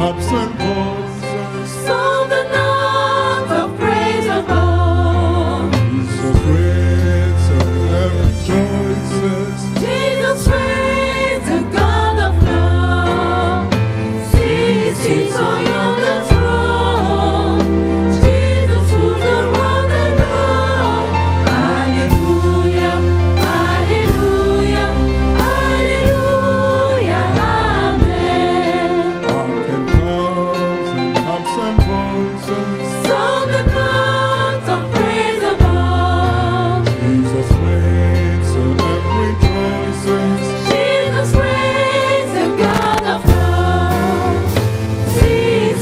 harps and voices. Sound the notes of praise above. Jesus reigns and heaven rejoices. Jesus reigns, the God of love. He sits on the throne. Jesus rules the world alone. Hallelujah, hallelujah, hallelujah, amen. Hark and drums and harps and voices. Sound the notes of praise above. Jesus reigns and heaven rejoices. Jesus reigns, the God of love. Jesus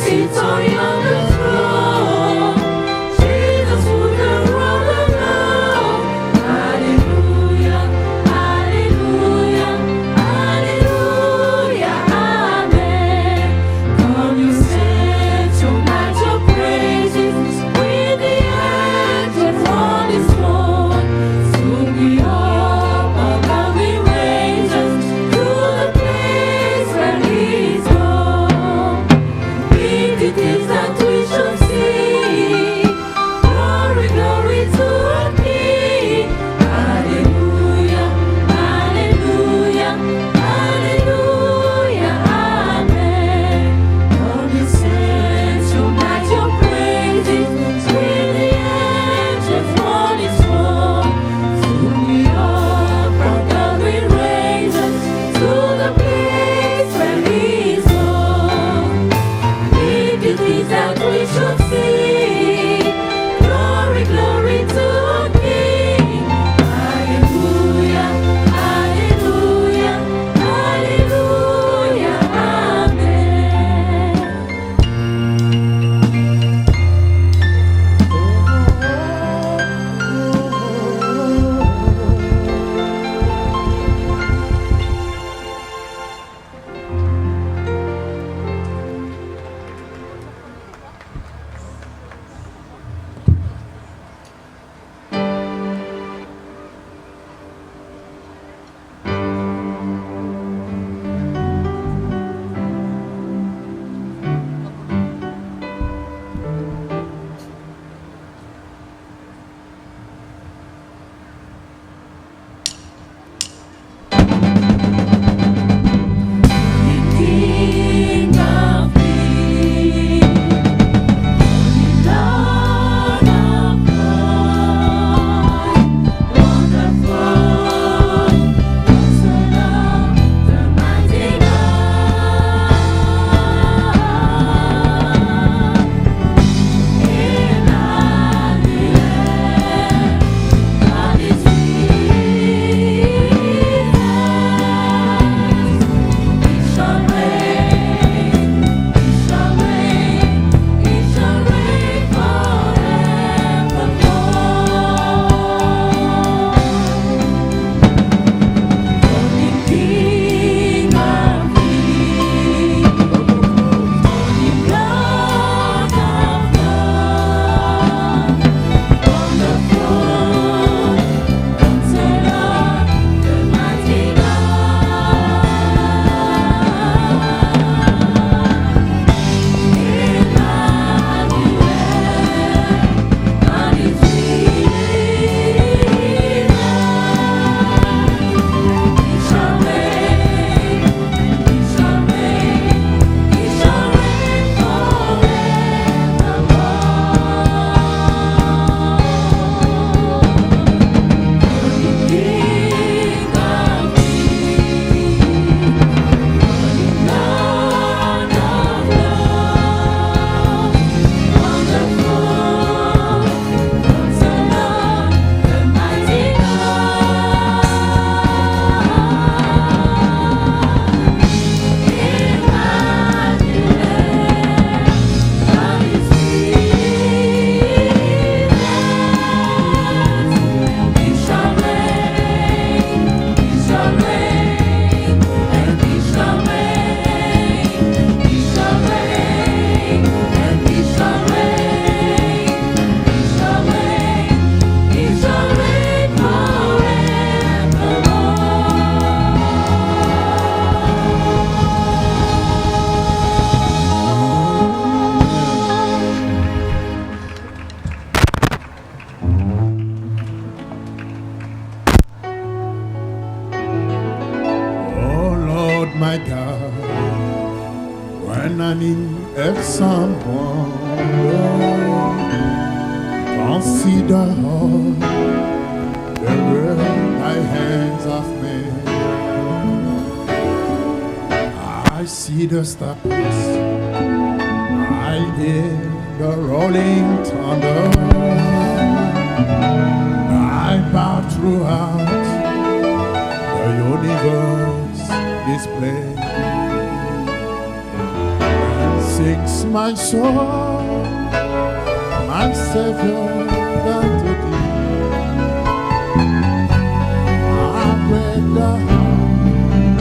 and someone consider the work thy hands have made. I see the stars, I hear the rolling thunder. I bow throughout the universe display. And sings my soul, my Savior, unto thee. I read the heart,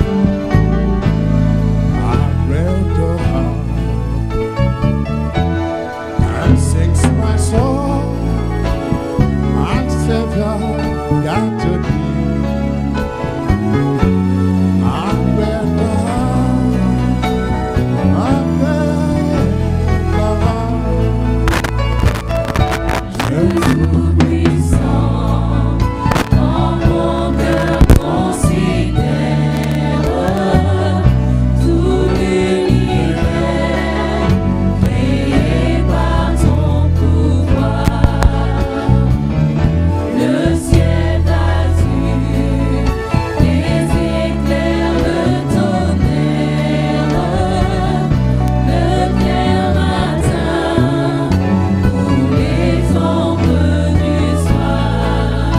I read the heart. And sings my soul, my Savior, unto thee. I read the heart, I read the heart. Je t'oublie sans, quand mon cœur considère tout l'univers créé par ton pouvoir. Le ciel d'azur, les éclairs, le tonnerre, le clair matin, ou les ombres du soir.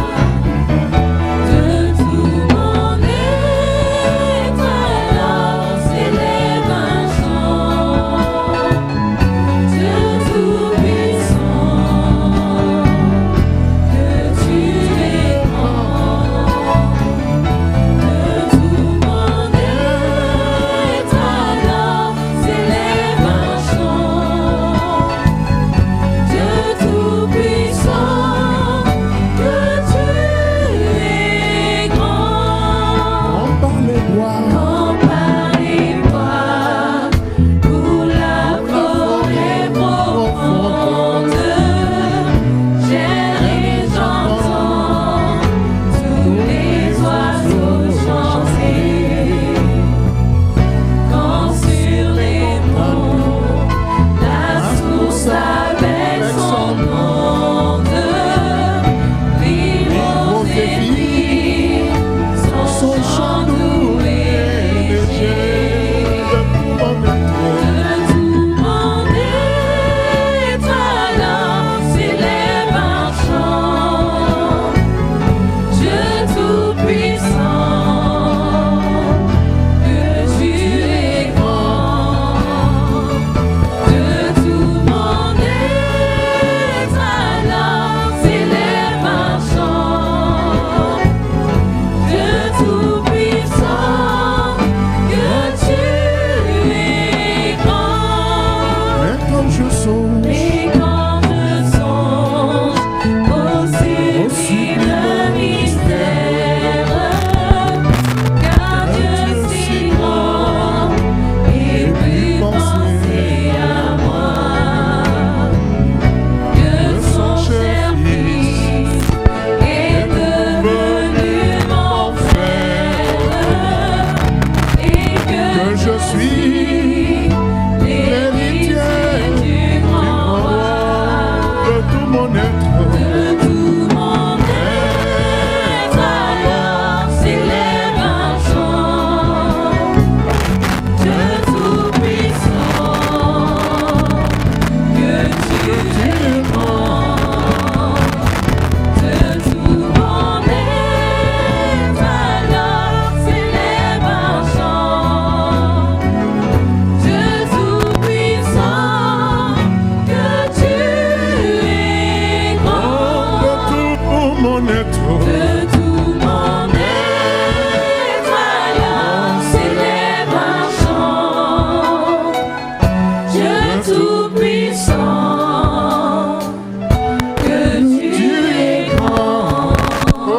De tout mon être, alors s'élève un chant. Dieu tout-puissant, que tu es grand. De tout mon être, alors s'élève un chant. Dieu tout-puissant, que tu es grand. On parlait bois, Quand par les bois, pour la forêt profonde, j'erre et j'entends tous les oiseaux chanter. Quand sur les monts, la source avec son monde, l'hymne et filles, son chant doux et léger. De tout mon être, alors s'élève un chant. Dieu tout-puissant, que tu es grand. De tout mon être, alors s'élève un chant. Dieu tout-puissant, que tu es grand. mais comme je songe, Et quand je songe au sublime mystère, car Dieu si grand et pu penser à moi, que son cher Fils est devenu mon frère, et que je suis l'héritier du grand roi. de tout mon être. De tout mon être, alors s'élève un chant. Dieu tout-puissant, que tu es grand. De tout mon être, alors s'élève un chant. Dieu tout-puissant, que tu es grand. De tout mon être. De tout mon être, alors s'élève un chant. Dieu tout-puissant, que tu es grand. Oh,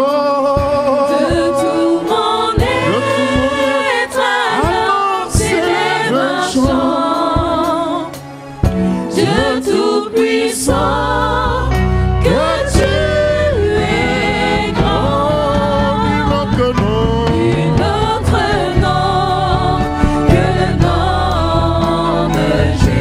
De tout mon être, alors s'élève un chant. Dieu tout-puissant, que tu es grand. Nul autre nom que le nom de Jésus.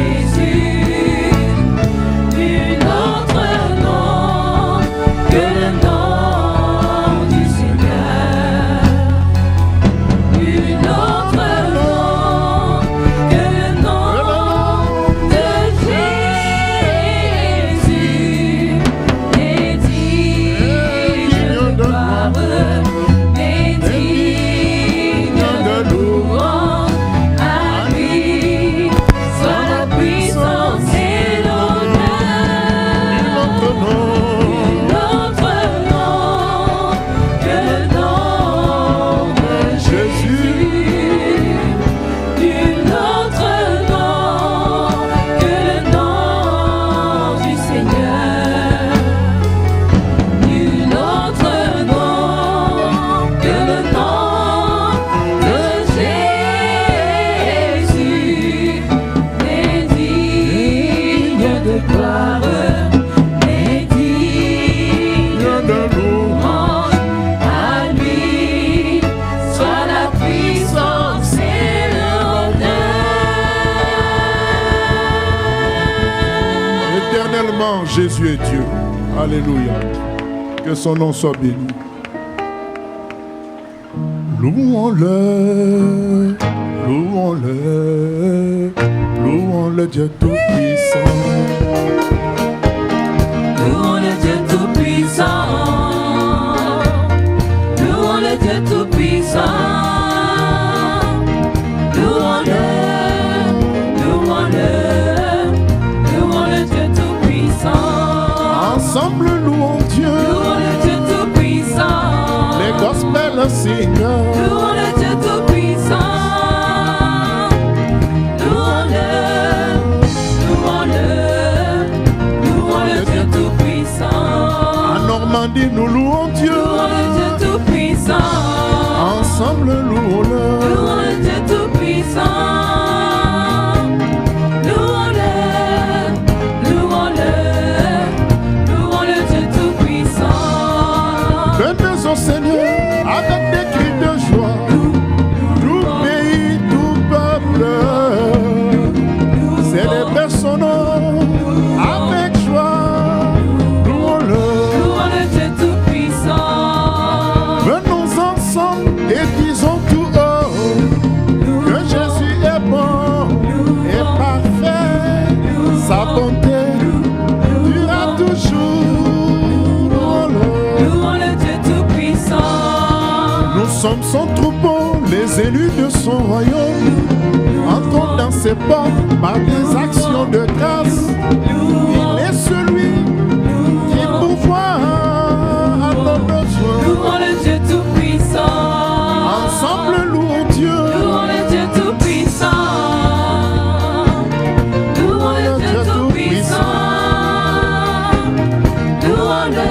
Éternellement, Jésus est Dieu. Alléluia. Que son nom soit béni. Louons-le, louons-le, louons-le Dieu Tout-Puissant. Louons le Dieu Tout-Puissant. Louons le Dieu Tout-Puissant. Louons-le, louons-le, louons le Dieu Tout-Puissant. Ensemble, louons Dieu. Louons le Dieu Tout-Puissant. Les gospel singers. Louons le Dieu Tout-Puissant. Louons-le, louons-le, louons le Dieu Tout-Puissant. À Normandie, nous louons Dieu. Louons le Dieu Tout-Puissant. Ensemble, louons-le. Louons le Dieu Tout-Puissant. Louons-le, louons-le, louons le Dieu Tout-Puissant. Venez au Seigneur avec des cris de joie. Tout pays, tout peuple, célébrer son nom avec joie. Louons-le. Louons le Dieu Tout-Puissant. Venons ensemble et disons tout haut que Jésus est bon et parfait. Sa bonté durera toujours. Louons-le. Louons le Dieu Tout-Puissant. Nous sommes son troupeau, les élus de son royaume. Entrons dans ses portes par des actions de grâce. Il est celui qui pourvoit à nos besoins. Louons le Dieu Tout-Puissant. Ensemble, louons Dieu. Louons le Dieu Tout-Puissant. Louons le Dieu Tout-Puissant. Louons-le,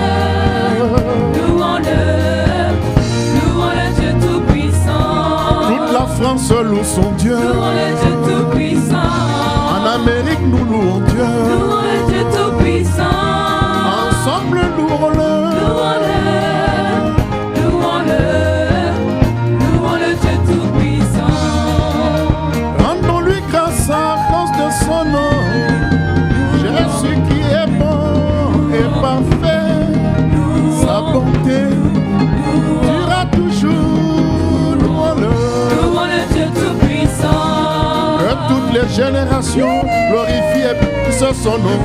louons-le, louons le Dieu Tout-Puissant. Toute la France loue son Dieu. Louons le Dieu Tout-Puissant. En Amérique, nous louons Dieu. Louons le Dieu Tout-Puissant. Ensemble, louons-le. Louons-le, louons-le, louons le Dieu Tout-Puissant. Rendons-lui grâce à cause de son nom. Jésus qui est bon et parfait. Sa bonté durera toujours. Louons-le. Louons le Dieu Tout-Puissant. Que toutes les générations glorifient et bénissent son nom.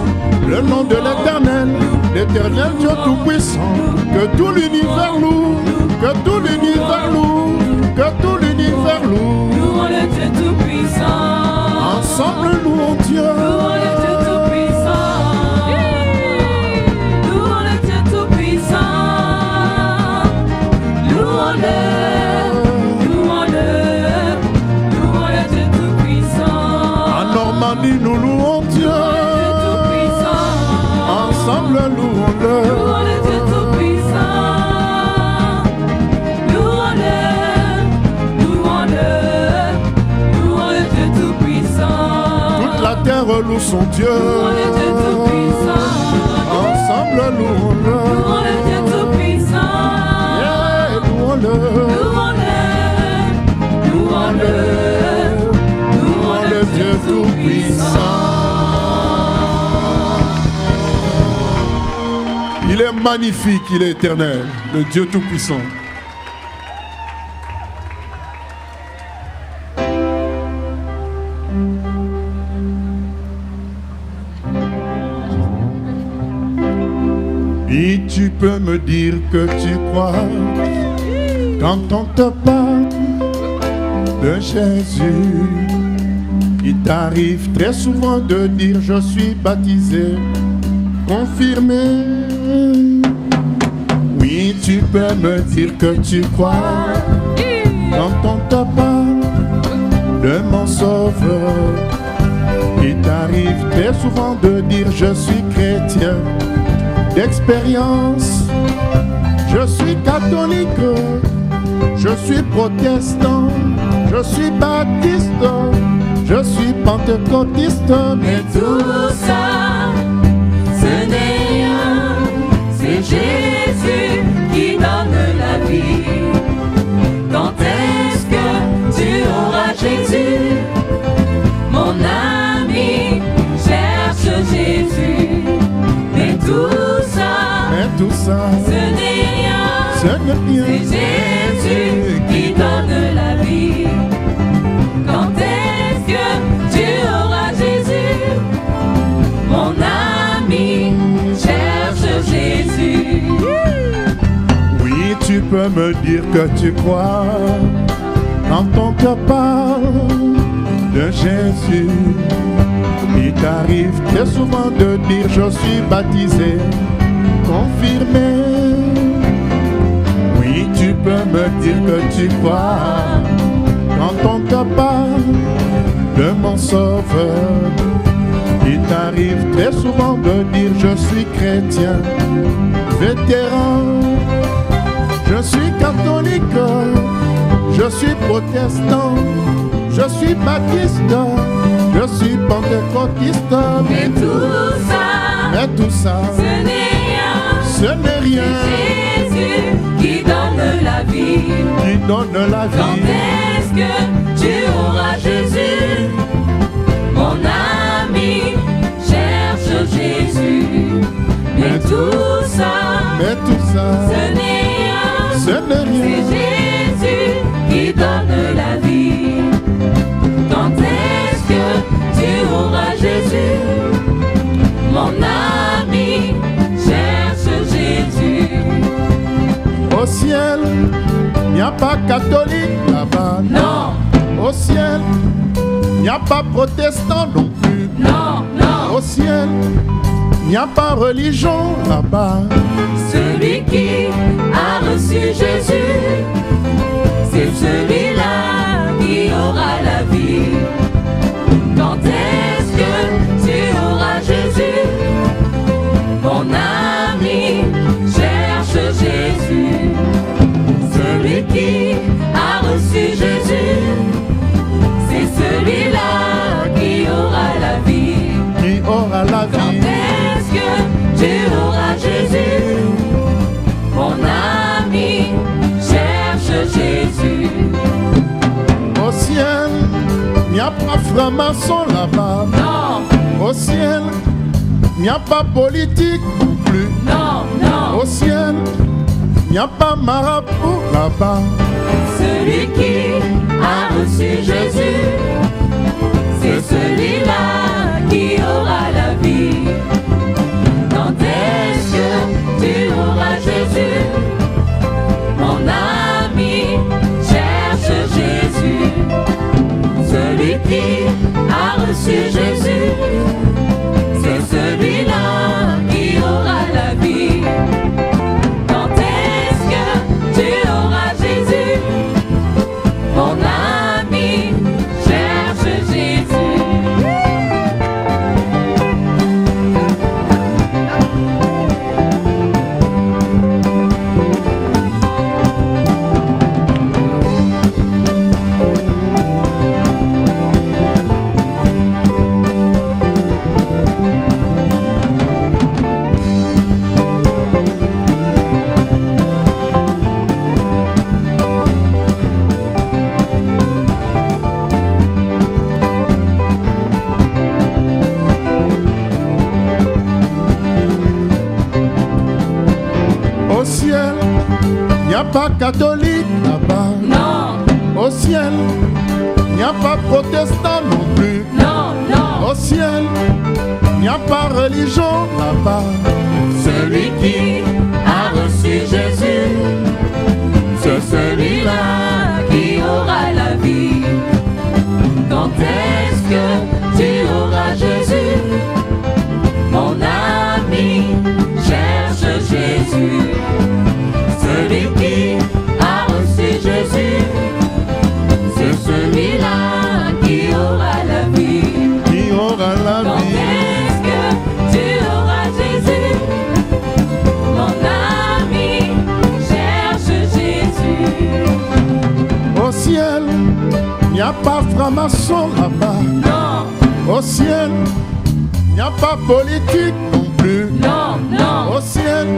Le nom de l'Éternel, l'Éternel Dieu Tout-Puissant. Que tout l'univers loue, que tout l'univers loue, que tout l'univers loue. Louons le Dieu Tout-Puissant. Ensemble, louons Dieu. Louons le Dieu Tout-Puissant. Louons le Dieu Tout-Puissant. Louons-le, louons-le, louons le Dieu Tout-Puissant. En Normandie, nous louons Dieu. Louons le Dieu Tout-Puissant. Ensemble, louons-le. Louons le Dieu Tout-Puissant. Louons-le, louons-le, louons le Dieu Tout-Puissant. Toute la terre loue son Dieu. Louons le Dieu Tout-Puissant. Ensemble, louons-le. Louons le Dieu Tout-Puissant. Yeah, louons-le. Louons-le, louons-le, louons le Dieu Tout-Puissant. Il est magnifique, il est éternel, le Dieu Tout-Puissant. Et tu peux me dire que tu crois quand on te parle de Jésus. Il t'arrive très souvent de dire je suis baptisé, confirmé. Oui, tu peux me dire que tu crois quand on te parle de mon sauveur. Il t'arrive très souvent de dire je suis chrétien d'expérience, je suis catholique, je suis protestant, je suis baptiste, je suis pentecôtiste, Mais tout ça, ce n'est rien, c'est Jésus qui donne la vie. Quand est-ce que tu auras Jésus? Mon ami, cherche Jésus. peux me dire que tu crois quand on te parle de Jésus. Il t'arrive très souvent de dire je suis baptisé, confirmé. Oui, tu peux me dire que tu crois quand on te parle de mon sauveur. Il t'arrive très souvent de dire je suis chrétien, vétéran, je suis catholique, je suis protestant, je suis baptiste, je suis pentecôtiste. Mais tout ça, ce n'est rien. C'est Jésus qui donne la vie. Quand est-ce que tu auras Jésus? Mon ami, cherche Jésus. Mais tout ça, ce n'est rien. C'est Jésus qui donne la vie. Quand est-ce que tu auras Jésus? Mon ami, cherche Jésus. Au ciel, il n'y a pas catholique là-bas. Non. Au ciel, il n'y a pas protestant non plus. Non. Au ciel, il n'y a pas religion là-bas. Celui qui a reçu Jésus, c'est celui-là qui aura la vie. Quand est-ce que tu auras Jésus? Mon ami, cherche Jésus. Celui qui a reçu Jésus, c'est celui-là qui aura la vie. Quand est-ce que tu auras Jésus? Mon ami, cherche Jésus. Au ciel, il n'y a pas franc-maçon là-bas. Non. Au ciel, il n'y a pas politique non plus. Non. Au ciel, il n'y a pas marabout là-bas. Celui qui a reçu Jésus, c'est celui-là qui aura la vie. Quand est-ce que tu auras Jésus? Mon ami, cherche Jésus. Celui qui a reçu Jésus, c'est celui-là qui aura la vie. Quand est-ce que tu auras Jésus? Mon ami, cherche Jésus. Au ciel, il n'y a pas catholique là-bas. Non. Au ciel, il n'y a pas protestant non plus. Non. Au ciel, il n'y a pas religion là-bas. Celui qui a reçu Jésus, c'est celui-là qui aura la vie. Quand est-ce que tu auras Jésus? Mon ami, cherche Jésus. Celui qui a reçu Jésus, c'est celui-là qui aura la vie. Quand est-ce que tu auras Jésus? Mon ami, cherche Jésus. Au ciel, il n'y a pas franc-maçon là-bas. Non. Au ciel, il n'y a pas politique non plus. Non. Au ciel,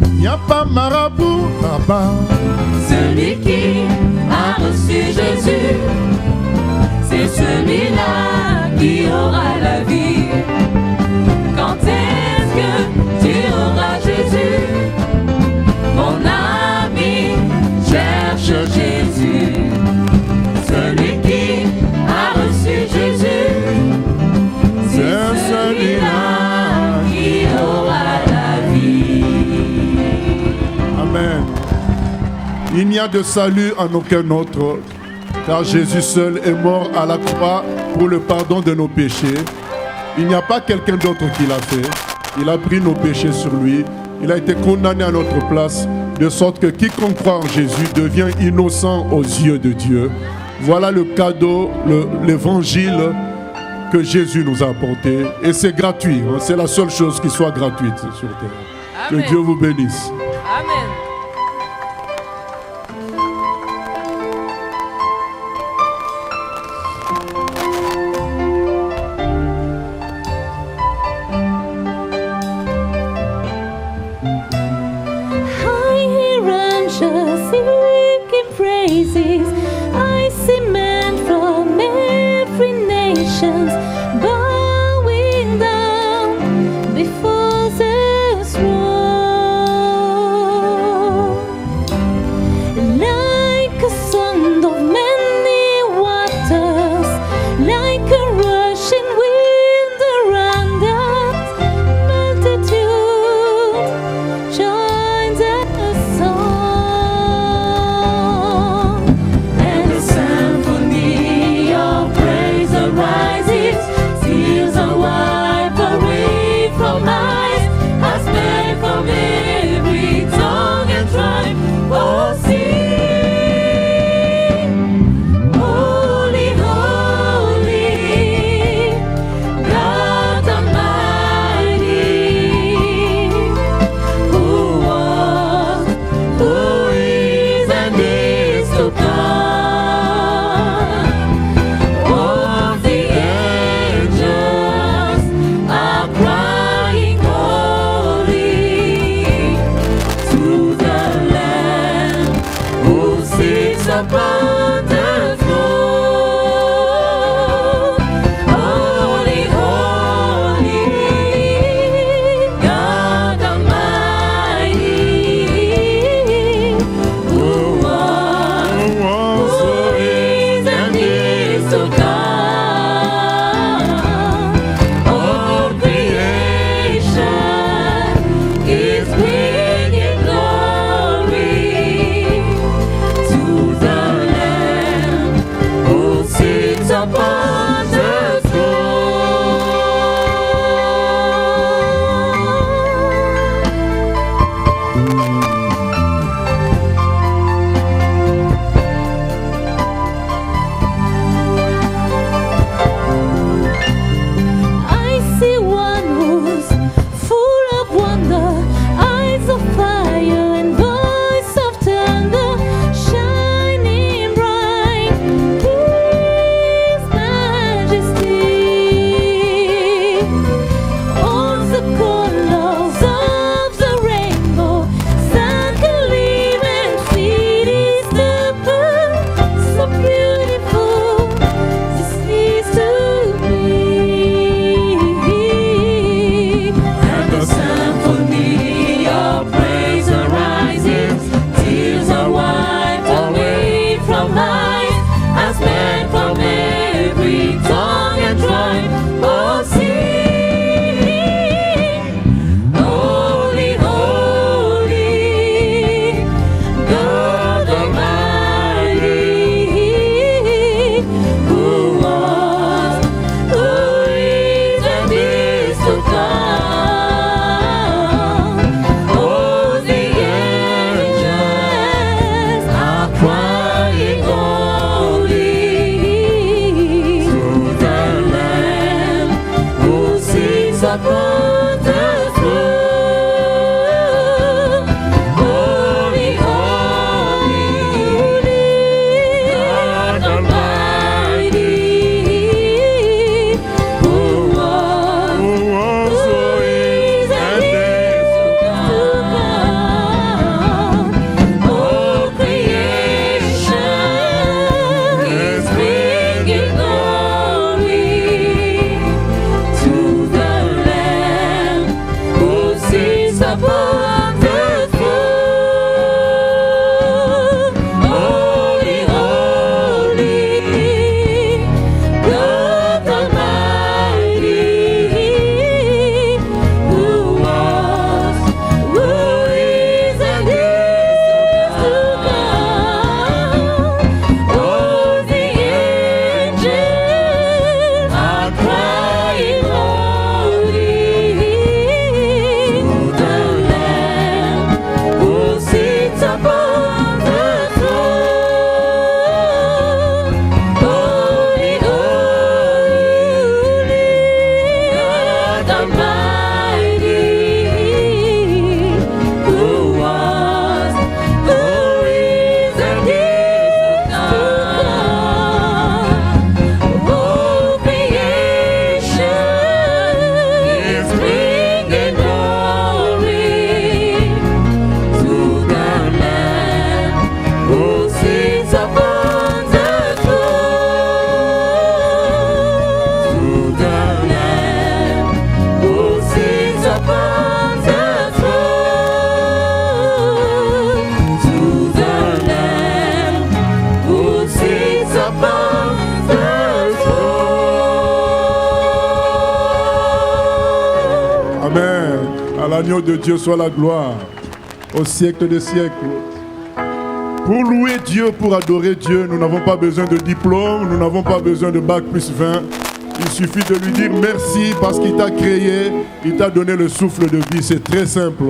il n'y a pas marabout là-bas. Celui qui a reçu Jésus, c'est celui-là qui aura la vie. Quand est-ce que tu auras Jésus? Mon ami, cherche Jésus. Celui qui a reçu Jésus, c'est celui-là qui aura la vie. Amen. n'y a de salut en aucun autre, car Jésus seul est mort à la croix pour le pardon de nos péchés. Il n'y a pas quelqu'un d'autre qui l'a fait. Il a pris nos péchés sur lui. Il a été condamné à notre place, de sorte que quiconque croit en Jésus devient innocent aux yeux de Dieu. Voilà le cadeau, l'évangile que Jésus nous a apporté. Et c'est gratuit. C'est la seule chose qui soit gratuite sur terre. Amen. Que Dieu vous bénisse. Amen. Praises, I see men from every nation bowing down before the throne. Like a sound of many waters, like a rushing wind around us, multitude joins the song. Upon the throne, holy, holy, God Almighty, who was, who is, and is to come. All creation is bringing glory to the upon the I see one who's full of wonder, eyes of fire and voice of thunder, shining bright. His Majesty owns the colors of the rainbow, sun can live and feed is the bird, so beautiful this is to be. And the symphony of praise arises, tears are wiped away from eyes, as men from every tongue and tribe all sing, holy, holy, God Almighty, who was, who is, and is to come. Oh, the angels are crying holy to the Lamb who sits upon the throne. Holy, holy, God Almighty, who was, who is, and is to come. All creation is bringing glory to the Lamb l'agneau de Dieu soit la gloire au siècle des siècles. Pour louer Dieu, pour adorer Dieu, nous n'avons pas besoin de diplôme, nous n'avons pas besoin de bac plus 20. Il suffit de lui dire merci parce qu'il t'a créé, il t'a donné le souffle de vie. C'est très simple.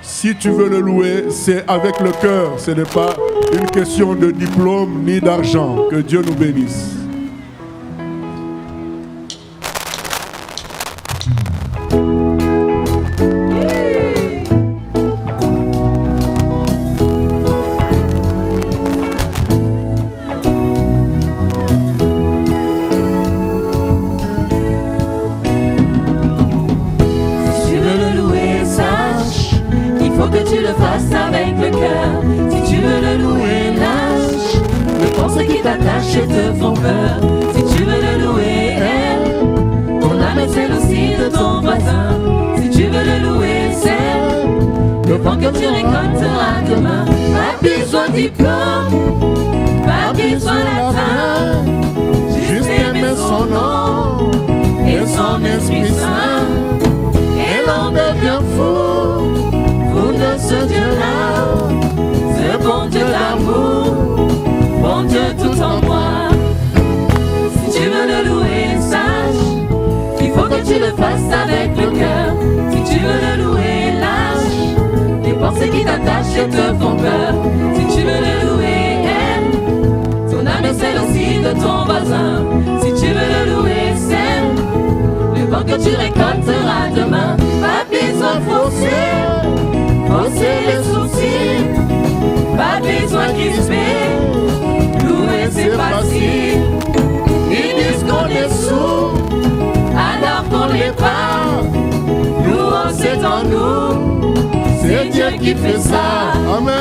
Si tu veux le louer, c'est avec le cœur. Ce n'est pas une question de diplôme ni d'argent. Que Dieu nous bénisse. C'est Dieu qui fait ça. Amen.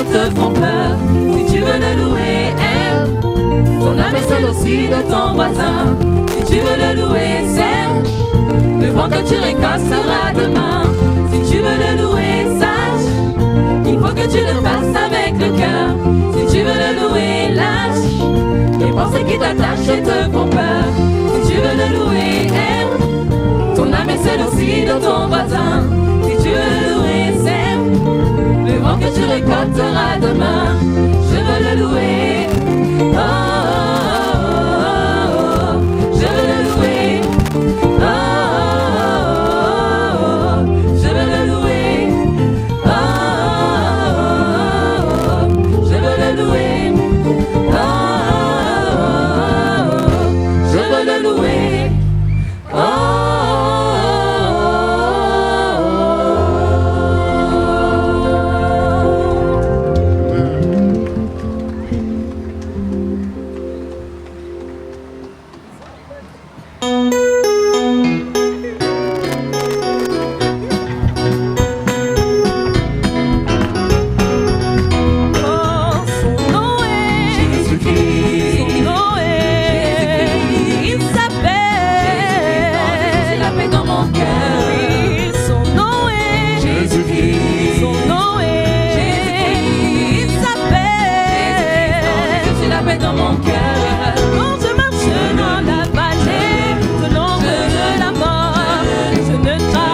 Te font peur. Si tu veux le louer, aime. Ton âme est celle aussi de ton voisin. Si tu veux le louer, sème. Le vent que tu récoltes sera demain. Si tu veux le louer, sache. Il faut que tu le fasses avec le cœur. Si tu veux le louer, lâche. Les pensées qui t'attachent te font peur. Si tu veux le louer, aime. Ton âme est celle aussi de ton voisin. Si tu veux le louer, sème. Le vent que tu récolteras demain, je veux le louer. Oh, oh, oh, oh. Je veux le louer. Oh, oh, oh, oh. Je veux le louer. Oh, oh, oh, oh. Je veux le louer. Oh, oh, oh, oh. Je veux le louer. Oh. Je ne crains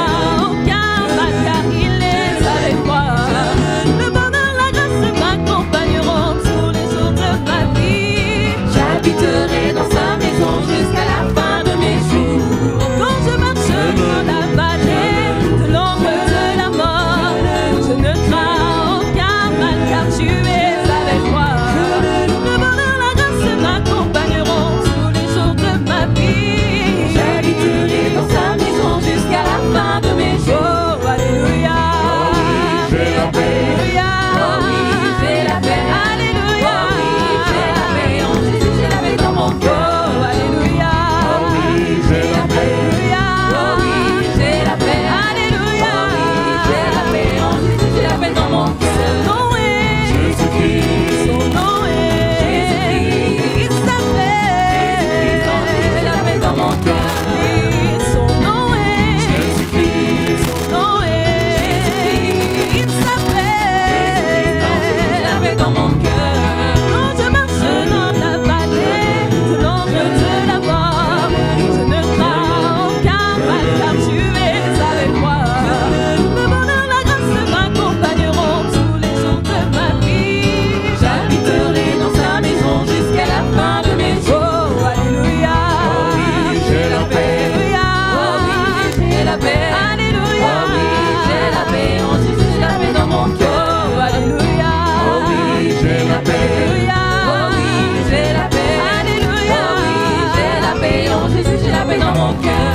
la paix. Alléluia. Oh oui, j'ai la paix. En Jésus, j'ai la paix dans mon cœur. Oh, alléluia. Oh oui, j'ai la paix. Alléluia. Oh oui, j'ai la paix. Alléluia. Oh oui, j'ai la paix. En Jésus, j'ai la paix dans mon cœur.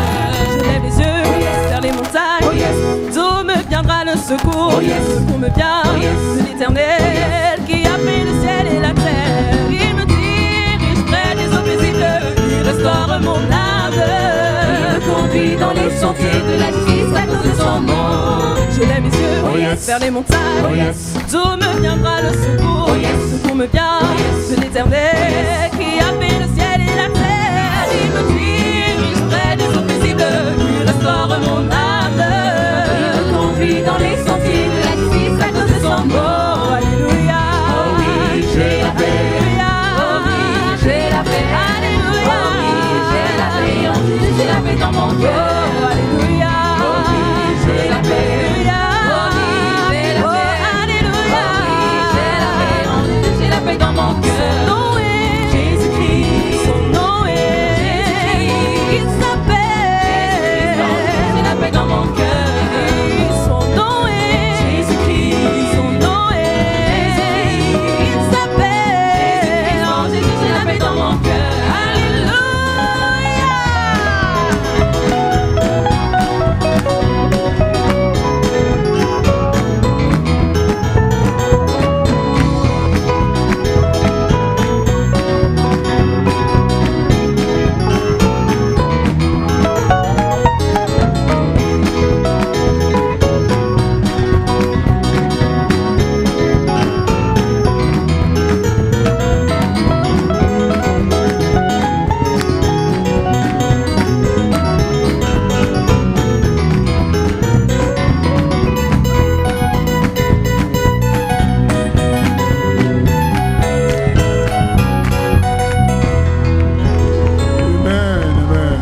Je lève les yeux vers les montagnes. Oh yes. D'où me viendra le secours? Oh yes. Le secours me vient de l'Éternel qui a fait le ciel et la terre. Il me dirige près des eaux paisibles. Il restaure mon âme. Il me conduit dans les sentiers de la justice à cause de son nom. Je lève mes yeux vers les montagnes. Oh yes. D'où me viendra le secours? Oh yes. Le secours me vient de l'Éternel qui a fait le ciel et la terre. Il me dirige près des eaux paisibles. Il restaure mon âme. Il me conduit dans les sentiers de la justice à cause de son nom. Alléluia. Oh oui, j'ai la paix. Oh oui, j'ai la paix. Alléluia. Oh oui, j'ai la paix. En Jésus, j'ai la paix dans mon cœur. Alléluia. Oh oui, j'ai la paix. Oh oui, j'ai la paix. Alléluia. Oh oui, j'ai la paix. En Jésus, j'ai la paix dans mon cœur. Son nom est Jésus-Christ. Son nom est Jésus-Christ. Il s'appelle. J'ai la paix dans mon cœur. Son nom est Jésus-Christ. Son nom est Jésus-Christ. Il s'appelle. En Jésus, j'ai la paix dans mon cœur. Alléluia. Amen, amen.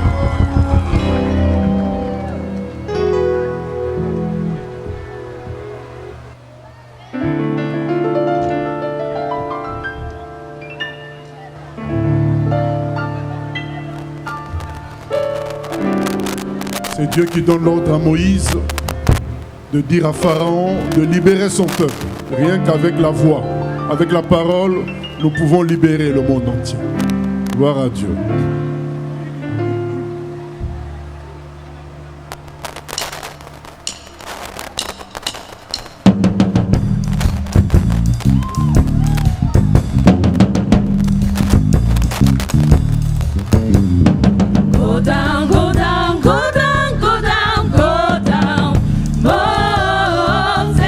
C'est Dieu qui donne l'ordre à Moïse de dire à Pharaon de libérer son peuple. Rien qu'avec la voix, avec la parole, nous pouvons libérer le monde entier. Gloire à Dieu. Go down, go down, go down, go down, go down. Moses,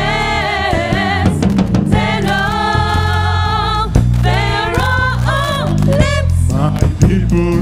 Pharaoh lips. My people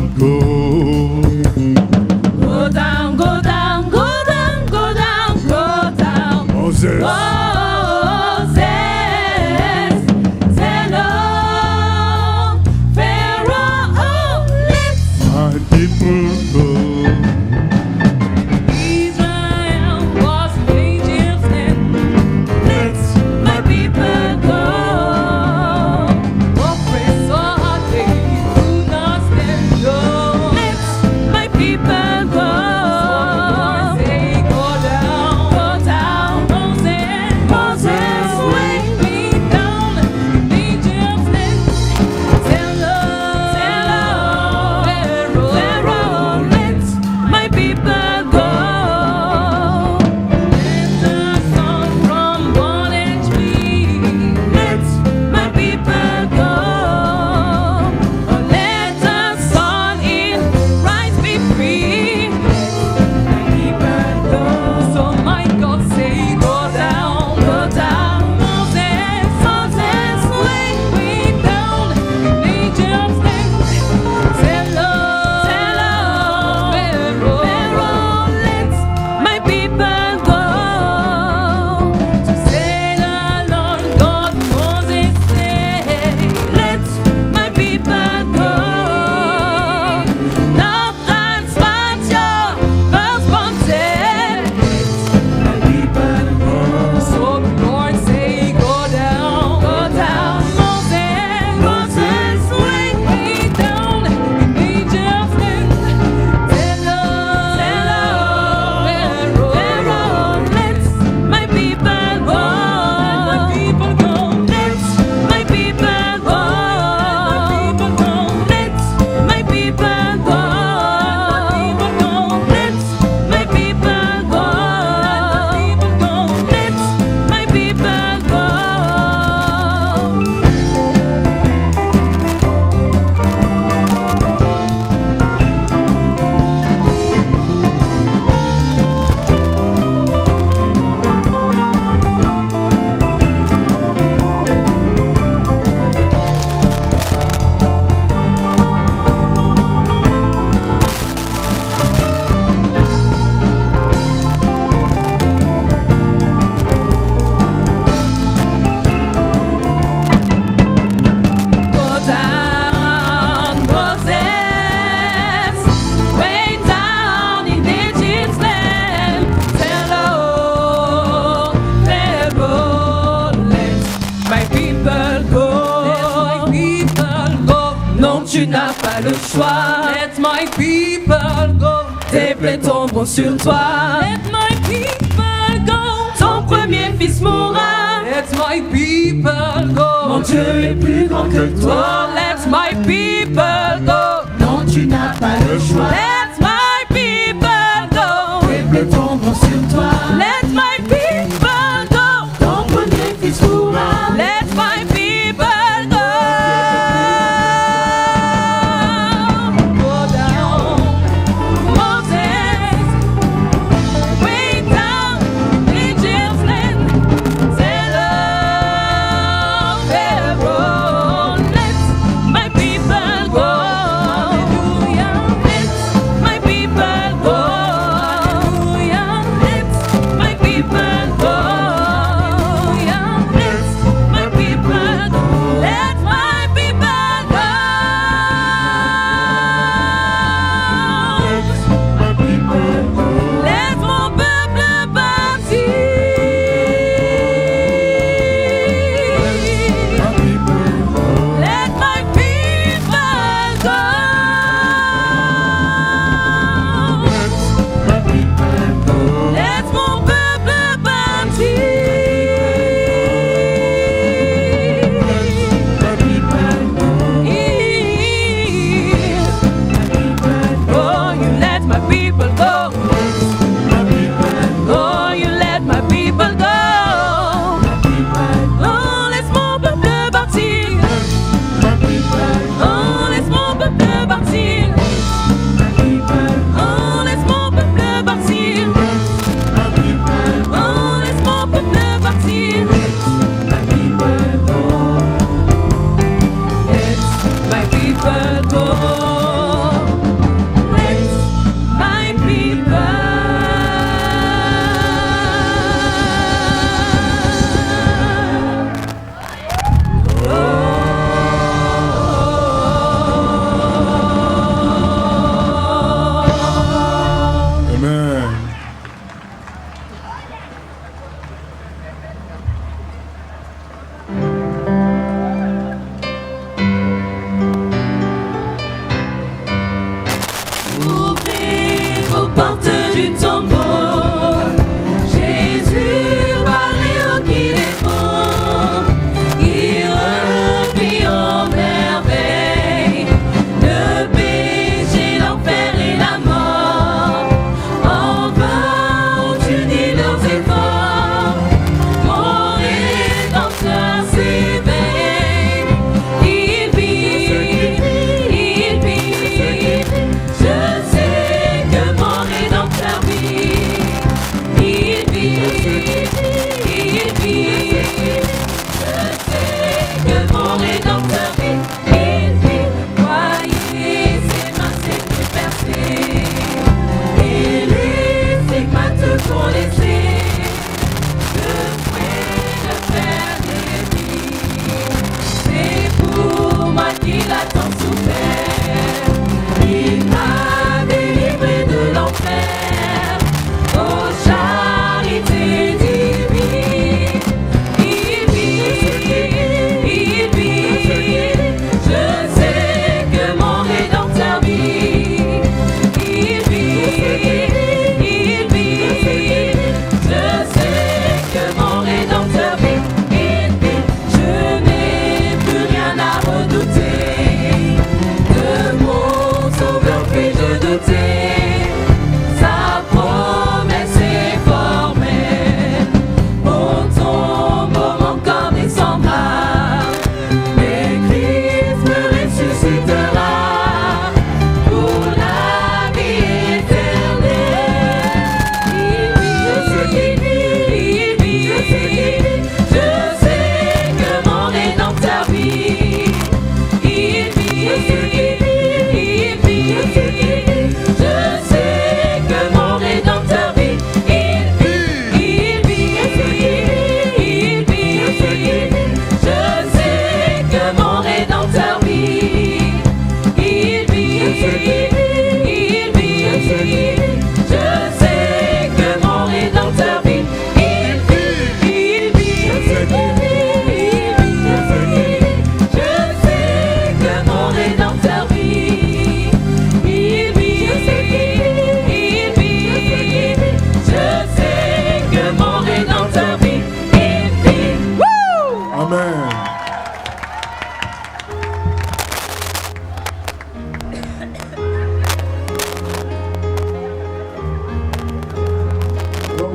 plaies tomberont sur toi. Let my people go. Ton premier fils mourra. Let my people go. Mon Dieu est plus grand que toi. Oh, let my people go. Non, tu n'as pas le choix. Let my people go. Tes plaies tomberont sur toi. Let my people go. Ton premier fils mourra. Let my people go. Go down, Moses. Way down, Egypt's land. Tell Pharaoh, let my people go. Hallelujah. Let my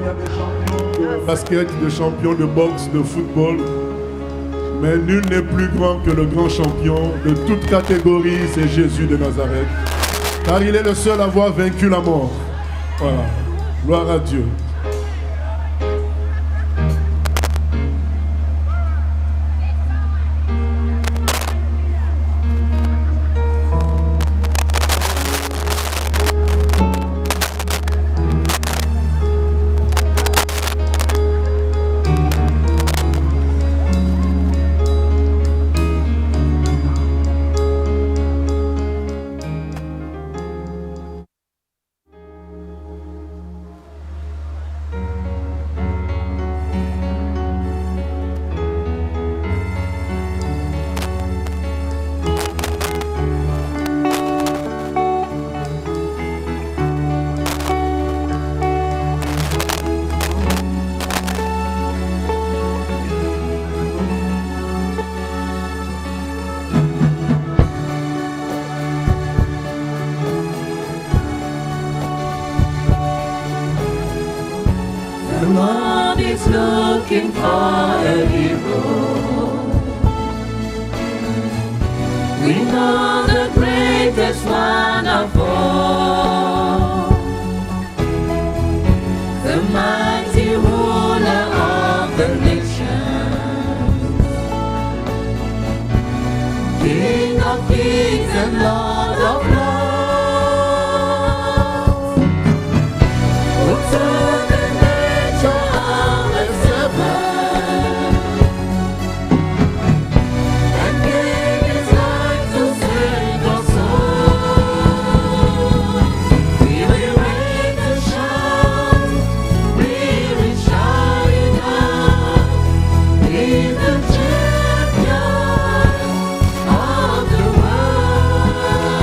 y a des champions de basket, des champions de boxe, de football. Mais nul n'est plus grand que le grand champion de toute catégorie, c'est Jésus de Nazareth. Car il est le seul à avoir vaincu la mort. Voilà. Gloire à Dieu. The Lord is looking for a hero. We know the greatest one of all, the mighty ruler of the nations, King of kings and Lord of lords, who took the nature of a servant and gave his life to save us all. We will raise a shout, we will shout it out. He's the champion of the world.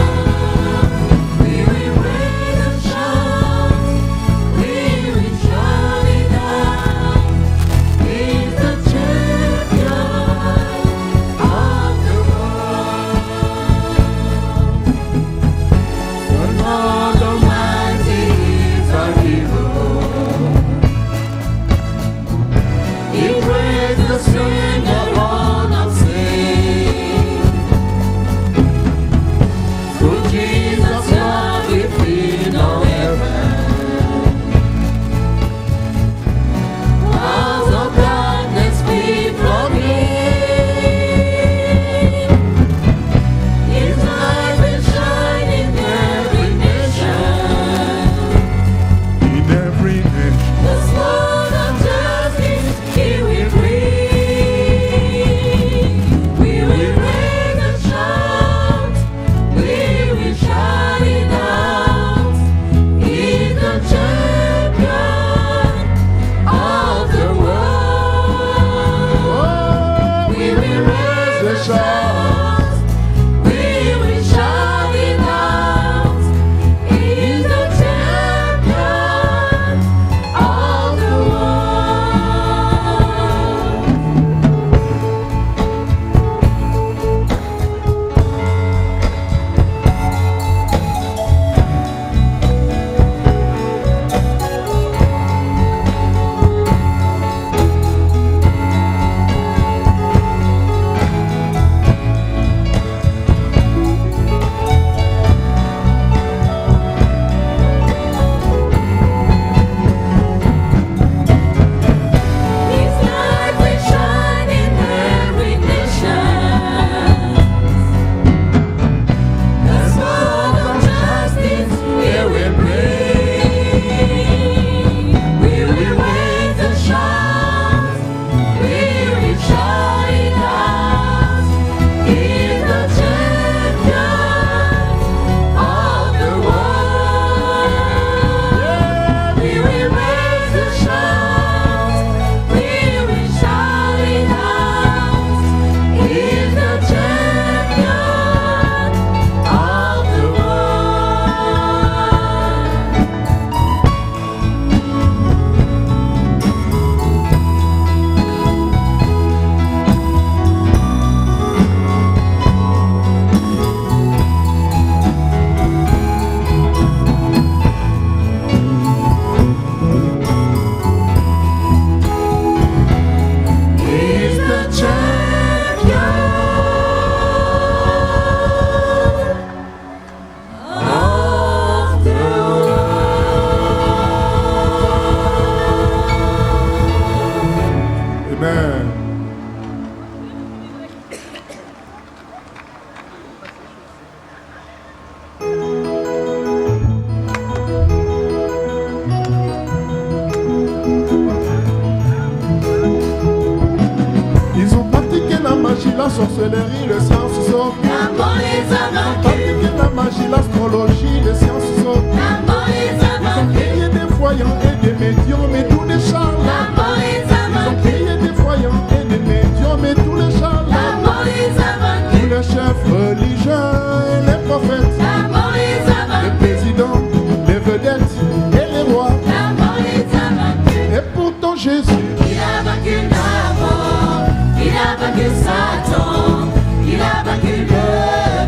sorcellerie, les sciences sautent. Maman les a vaincus. Pratiquer la magie, l'astrologie, les sciences sautent. Maman les a Ils ont vaincus. créé des voyants et des médiums, mais tous les charlatans. Maman les a Ils ont vaincus. créé des voyants et des médiums, mais tous les charlatans. Maman les a Tous vaincus. les chefs religieux et les prophètes, Maman les a les vaincus. présidents, les vedettes et les rois. Maman les a vaincus. Et pourtant Jésus, Il a vaincu la mort. Il a vaincu Satan. Il a vaincu le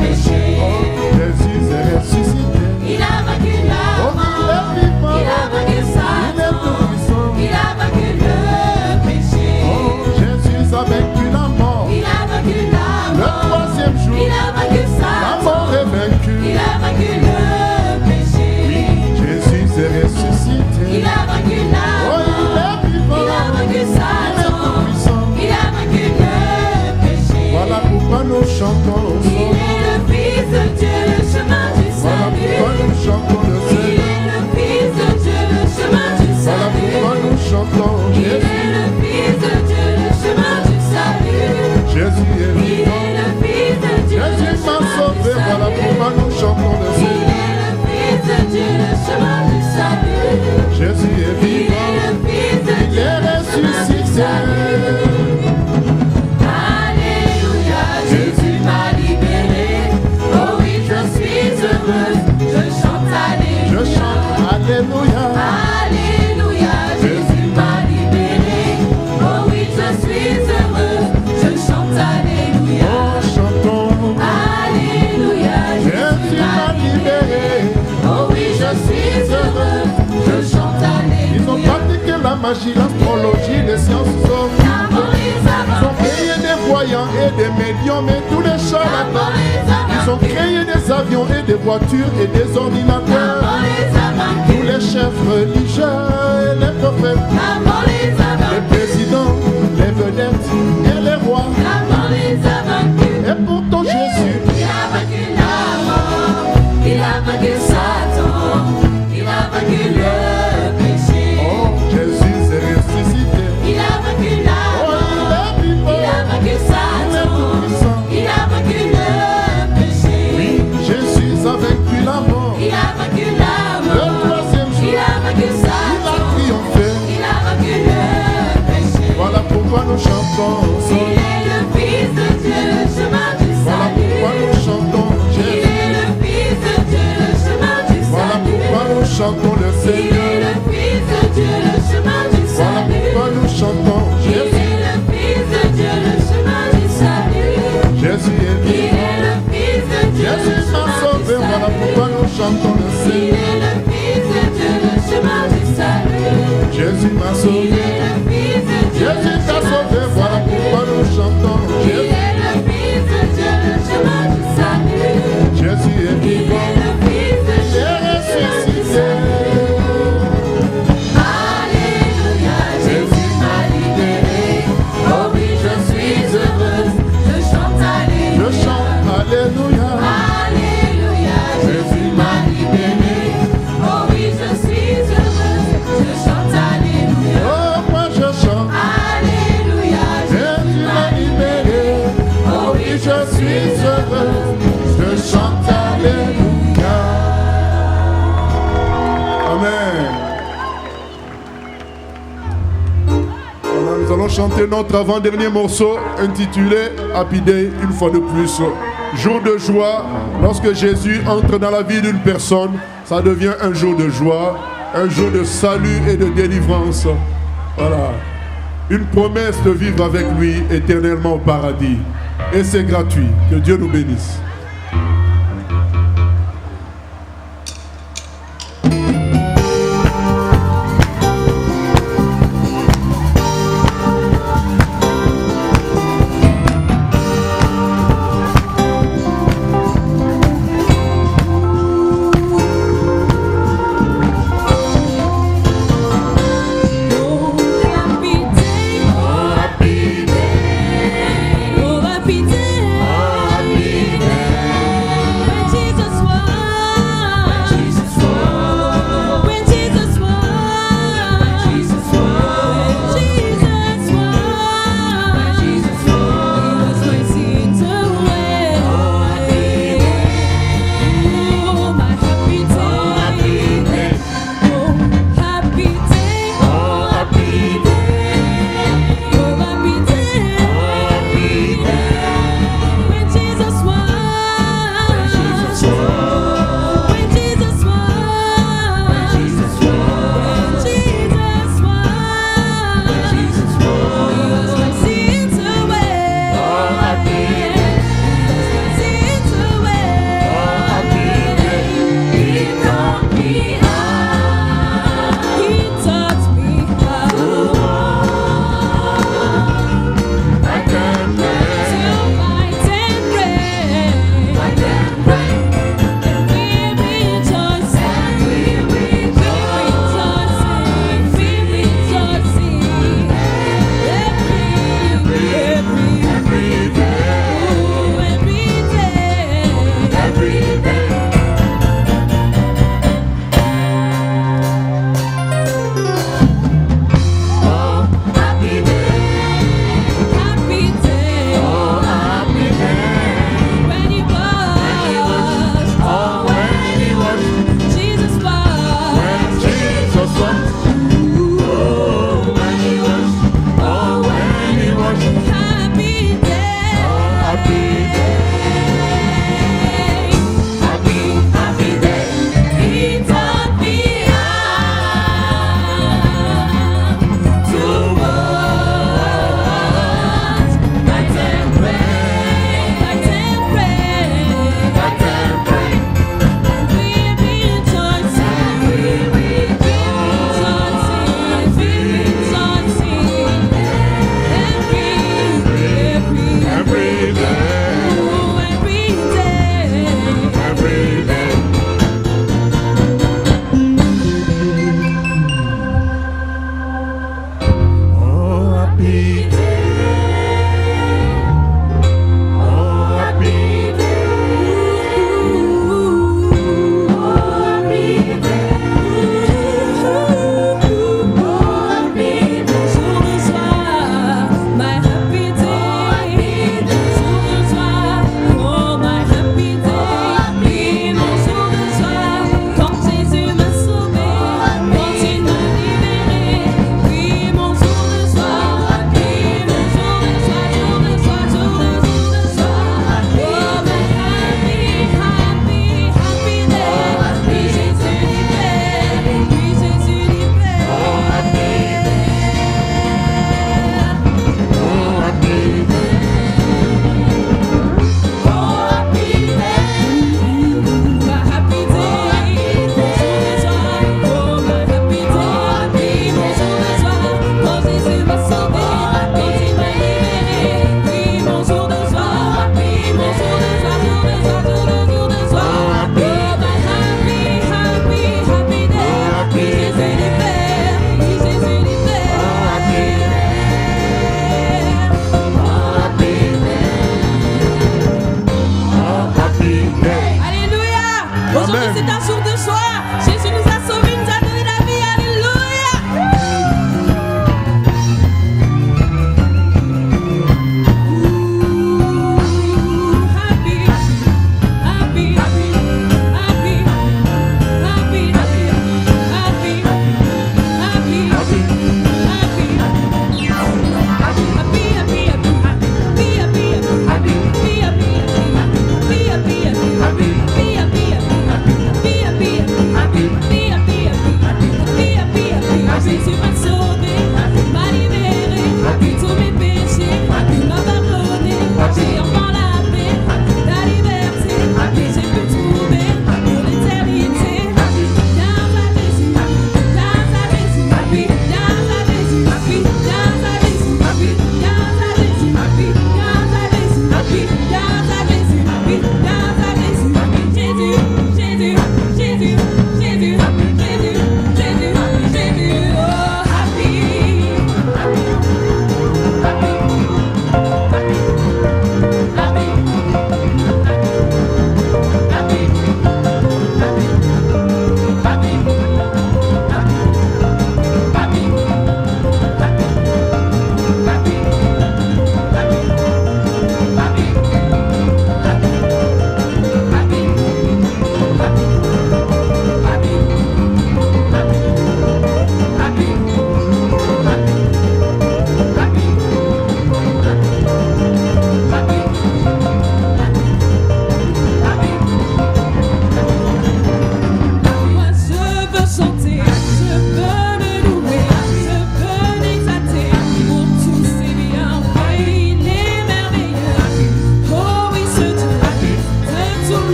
péché. Jésus est ressuscité. Il a vaincu la Oh, il est mort. vivant. Il a vaincu Il est Satan. tout-puissant. Il a vaincu le péché. Oh, Jésus a vaincu la mort. Il a vaincu la Le mort. troisième jour, Il a vaincu la mort Satan. est vaincue. Il a vaincu le péché. Jésus est ressuscité. Il a vaincu la Oh, il mort. est vivant. Il a vaincu Il est Satan. tout-puissant. Il a vaincu le péché. Voilà pourquoi nous chantons Il est le Fils de Dieu, le chemin du Voilà pourquoi salut. nous chantons le Il Seigneur. est le Fils de Dieu, le chemin du Voilà pourquoi salut. nous chantons Il Jésus. est le Fils de Dieu, le chemin du salut. Jésus est Il vivant. est le Fils de Dieu, le Jésus m'a chemin du sauvé. Voilà pourquoi salut. nous chantons le Il Seigneur. est le Fils de Dieu, le chemin du salut. Jésus est Il vivant. est le Fils de Il Dieu, est le chemin du ressuscité. salut. Alléluia, Jésus m'a libéré. Oh oui, je suis heureuse, je chante Je Alléluia. chante Alléluia. Alléluia, Jésus m'a libéré. Oh oui, je suis heureuse, je chante Alléluia. Oh, chantons. Alléluia, Jésus m'a libéré. Oh oui, je suis heureuse, je chante Ils ont Alléluia. pratiqué la magie, l'astrologie, les sciences sauves. Maman les a Ils ont vaincus. créé des voyants et des médiums et tous les charlatans. Maman les a Ils ont vaincus. créé des avions et des voitures et des ordinateurs. Maman les a Tous vaincus. les chefs religieux et les prophètes, Maman les a les vaincus. présidents, les vedettes et les rois. Maman les a vaincus. Et pourtant Jésus, Il a vaincu la mort. Il a vaincu Satan. Il a vaincu le péché. oh Jésus est ressuscité. Il a vaincu la Oh, mort. il est vivant. Il a vaincu Il est Satan. tout-puissant. Il a vaincu le péché. Jésus a vaincu la mort. Il a vaincu la Le mort. troisième jour, Il a vaincu il a Satan. triomphé. Il a vaincu le péché. Voilà pourquoi nous chantons. Il est le Fils de Dieu, le chemin du Voilà pourquoi salut. nous chantons Il Jésus. est le Fils de Dieu, le chemin du Voilà pourquoi salut. nous chantons le Il est Seigneur. le Fils de Dieu, le chemin du Voilà pourquoi salut. nous chantons Il Jésus. est le Fils de Dieu, le chemin du salut. Jésus est Il vivant. est le Fils de Dieu, le Jésus m'a chemin sauvé. du Voilà pourquoi salut. nous chantons le Il Seigneur. est le Fils de Dieu, le chemin du salut. Jésus m'a Il sauvé. est le Fils de Dieu, le Jésus t'a chemin sauvé. du Voilà pourquoi salut. nous chantons Il Jésus. est le Fils de Dieu, le chemin du salut. Jésus est Il vivant. est le Fils de Il Dieu, est le chemin du ressuscité. salut. Alléluia, Jésus m'a libéré. Oh oui, je suis heureuse, je chante Je Alléluia. chante Alléluia. Alléluia, Jésus m'a libéré. Oh oui, je suis heureuse, je chante Alléluia. Oh, moi je chante. Alléluia, Jésus m'a libéré. Oh oui, je suis heureux. Je chante Alléluia. Amen. Voilà, nous allons chanter notre avant-dernier morceau intitulé Happy Day, une fois de plus. Jour de joie, lorsque Jésus entre dans la vie d'une personne, ça devient un jour de joie, un jour de salut et de délivrance. Voilà. Une promesse de vivre avec lui éternellement au paradis. Et c'est gratuit. Que Dieu nous bénisse. Oh, happy day.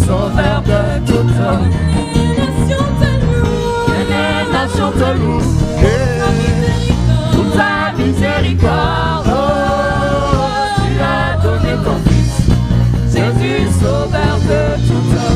sauveur de tout homme. Que les nations te louent, pour ta miséricorde. Oh, tu as donné ton Fils, Jésus, sauveur de tout homme.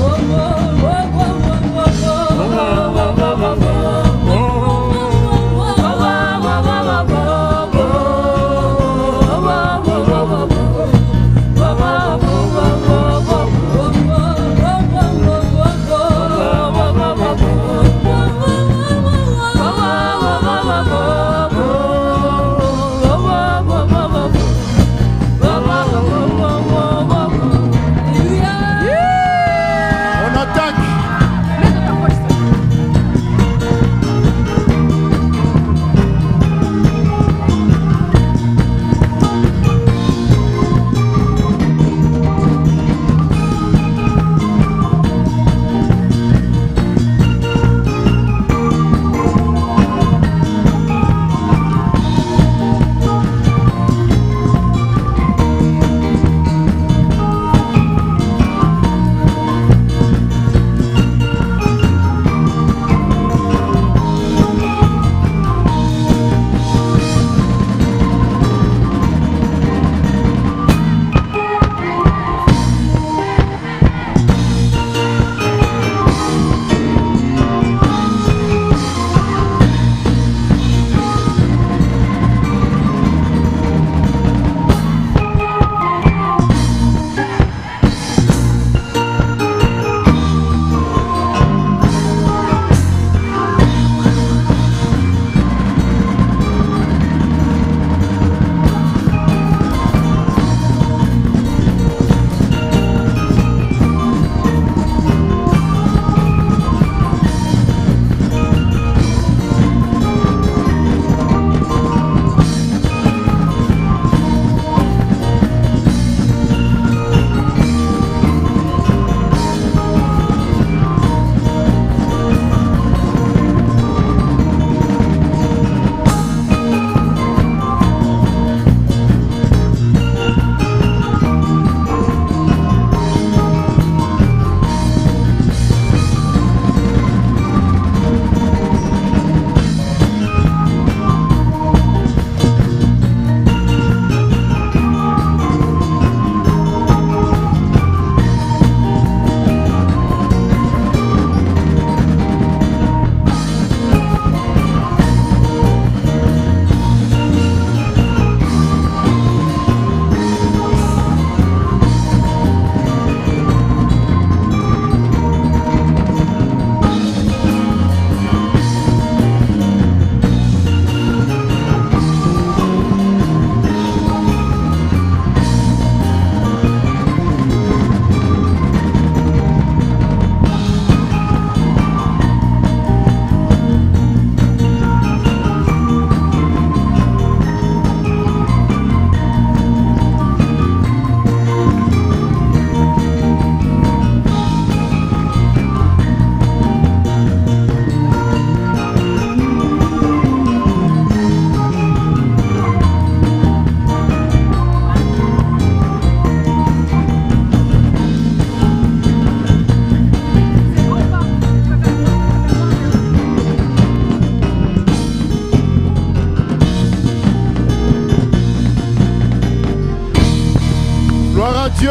Dieu,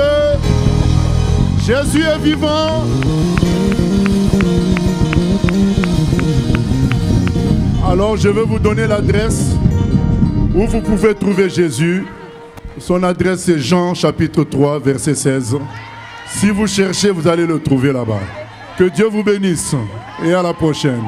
Jésus est vivant. Alors je vais vous donner l'adresse où vous pouvez trouver Jésus. Son adresse est Jean chapitre 3 verset 16. Si vous cherchez, vous allez le trouver là-bas. Que Dieu vous bénisse et à la prochaine.